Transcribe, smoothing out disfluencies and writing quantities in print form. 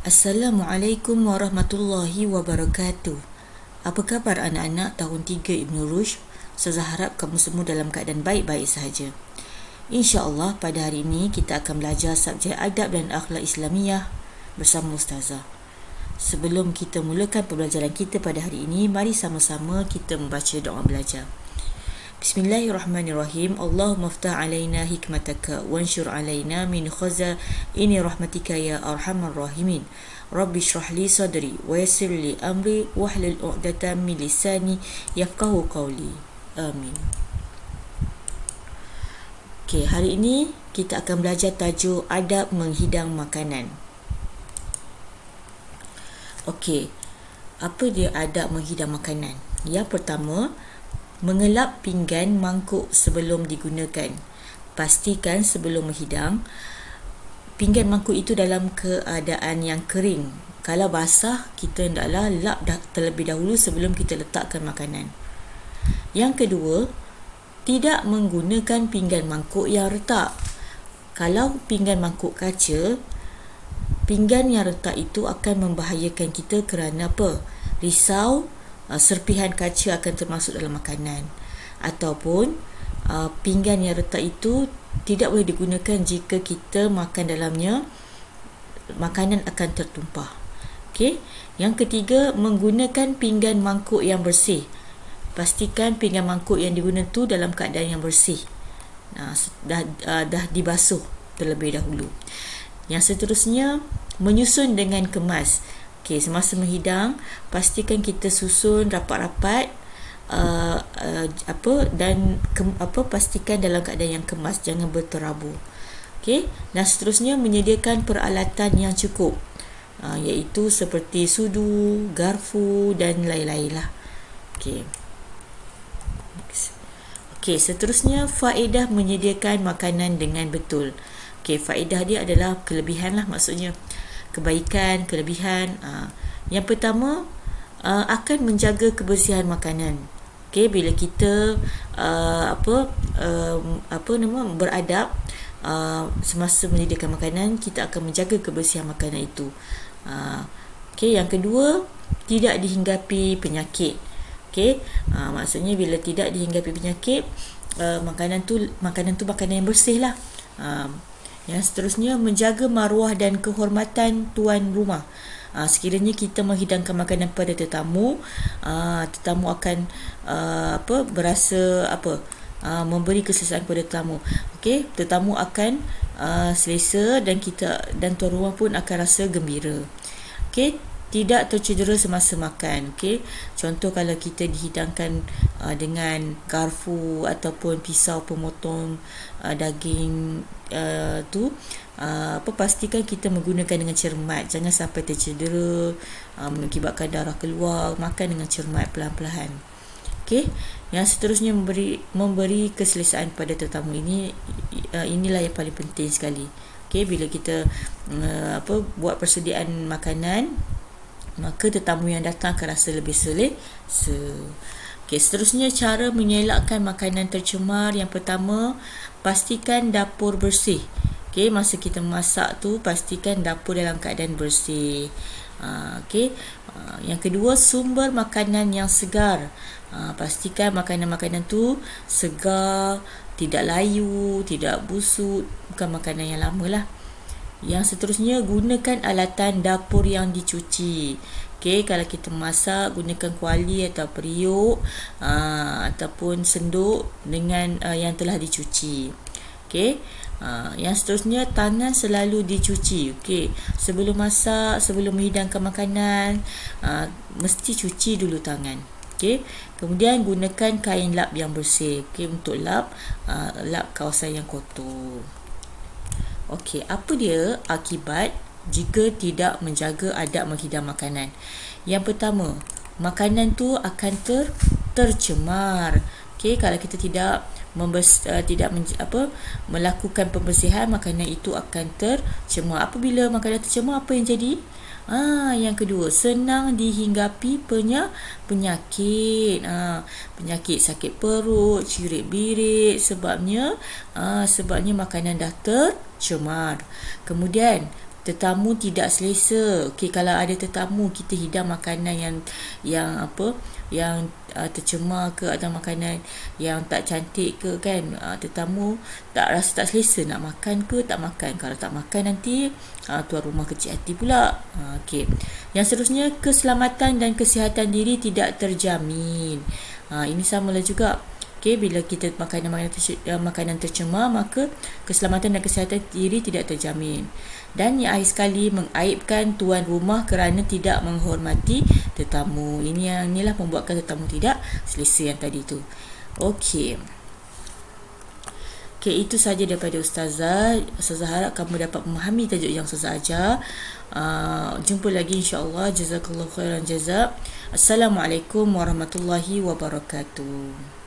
Assalamualaikum warahmatullahi wabarakatuh. Apa khabar anak-anak tahun 3 Ibn Rushd? Saya harap kamu semua dalam keadaan baik-baik sahaja. InsyaAllah pada hari ini kita akan belajar subjek adab dan akhlak Islamiyah bersama Ustazah. Sebelum kita mulakan pembelajaran kita pada hari ini, mari sama-sama kita membaca doa belajar. Bismillahirrahmanirrahim. Allahumma ftah alaina hikmataka wanshur alaina min khazaini rahmatika ya arhamar rahimin. Rabbi shrah li sadri wa yassir li amri wahlul 'uqdatam min lisani yafqahu qawli. Amin. Okey, hari ini kita akan belajar tajuk adab menghidang makanan. Okey, apa dia adab menghidang makanan? Yang pertama, mengelap pinggan mangkuk sebelum digunakan. Pastikan sebelum menghidang, pinggan mangkuk itu dalam keadaan yang kering. Kalau basah, kita hendaklah lap terlebih dahulu sebelum kita letakkan makanan. Yang kedua, tidak menggunakan pinggan mangkuk yang retak. Kalau pinggan mangkuk kaca, pinggan yang retak itu akan membahayakan kita kerana apa? Risau serpihan kaca akan termasuk dalam makanan, ataupun pinggan yang retak itu tidak boleh digunakan jika kita makan dalamnya, makanan akan tertumpah. Okey. Yang ketiga, menggunakan pinggan mangkuk yang bersih. Pastikan pinggan mangkuk yang digunakan tu dalam keadaan yang bersih, dah dibasuh terlebih dahulu. Yang seterusnya, menyusun dengan kemas. Okey, semasa menghidang, pastikan kita susun rapat-rapat pastikan dalam keadaan yang kemas, jangan berterabur. Okey, dan seterusnya menyediakan peralatan yang cukup, iaitu seperti sudu, garfu dan lain-lain lah. Okey, seterusnya faedah menyediakan makanan dengan betul. Okey, faedah dia adalah kelebihan lah, maksudnya kebaikan, kelebihan. Yang pertama, akan menjaga kebersihan makanan. Okey, bila kita beradab semasa menyediakan makanan, kita akan menjaga kebersihan makanan itu. Okey, yang kedua, tidak dihinggapi penyakit. Okey, maksudnya bila tidak dihinggapi penyakit, makanan tu makanan yang bersih lah. Yang seterusnya, menjaga maruah dan kehormatan tuan rumah. Sekiranya kita menghidangkan makanan pada tetamu, tetamu akan memberi keselesaan kepada tetamu. Okey, tetamu akan selesa dan tuan rumah pun akan rasa gembira. Okey, tidak tercedera semasa makan. Okey, contoh kalau kita dihidangkan dengan garfu ataupun pisau pemotong daging pastikan kita menggunakan dengan cermat, jangan sampai tercedera, mengakibatkan darah keluar. Makan dengan cermat, pelan-pelan. Okey, yang seterusnya memberi keselesaan pada tetamu. Inilah yang paling penting sekali. Okey, bila kita buat persediaan makanan, maka tetamu yang datang akan rasa lebih selesa. Okey, seterusnya cara mengelakkan makanan tercemar. Yang pertama, pastikan dapur bersih. Okey, masa kita masak tu, pastikan dapur dalam keadaan bersih. Okey, yang kedua, sumber makanan yang segar. Pastikan makanan-makanan tu segar, tidak layu, tidak busuk, bukan makanan yang lama lah. Yang seterusnya, gunakan alatan dapur yang dicuci. Okey, kalau kita masak, gunakan kuali atau periuk ataupun senduk dengan yang telah dicuci. Okey, yang seterusnya, tangan selalu dicuci. Okey, sebelum masak, sebelum menghidangkan makanan, mesti cuci dulu tangan. Okey, kemudian gunakan kain lap yang bersih. Okey, untuk lap kawasan yang kotor. Okey, apa dia akibat jika tidak menjaga adab menghidang makanan? Yang pertama, makanan tu akan tercemar. Okey, kalau kita tidak melakukan pembersihan, makanan itu akan tercemar. Apabila makanan tercemar, apa yang jadi? Yang kedua, senang dihinggapi penyakit. Penyakit sakit perut, cirit-birit, sebabnya makanan dah tercemar. Kemudian tetamu tidak selesa. Okey, kalau ada tetamu kita hidang makanan yang apa, yang tercemar ke, atau makanan yang tak cantik ke kan, tetamu tak rasa tak selesa nak makan ke tak makan. Kalau tak makan nanti tuan rumah kecil hati pula. Okey. Yang seterusnya, keselamatan dan kesihatan diri tidak terjamin. Ini samalah juga. Okey, bila kita makanan tercemar, maka keselamatan dan kesihatan diri tidak terjamin. Dan yang akhir sekali, mengaibkan tuan rumah kerana tidak menghormati tetamu. Inilah membuatkan tetamu tidak selesa yang tadi tu. Okey. Okey, itu saja daripada Ustazah. Ustazah harap kamu dapat memahami tajuk yang Ustazah ajar. Jumpa lagi insya-Allah. Jazakallahu khairan jazak. Assalamualaikum warahmatullahi wabarakatuh.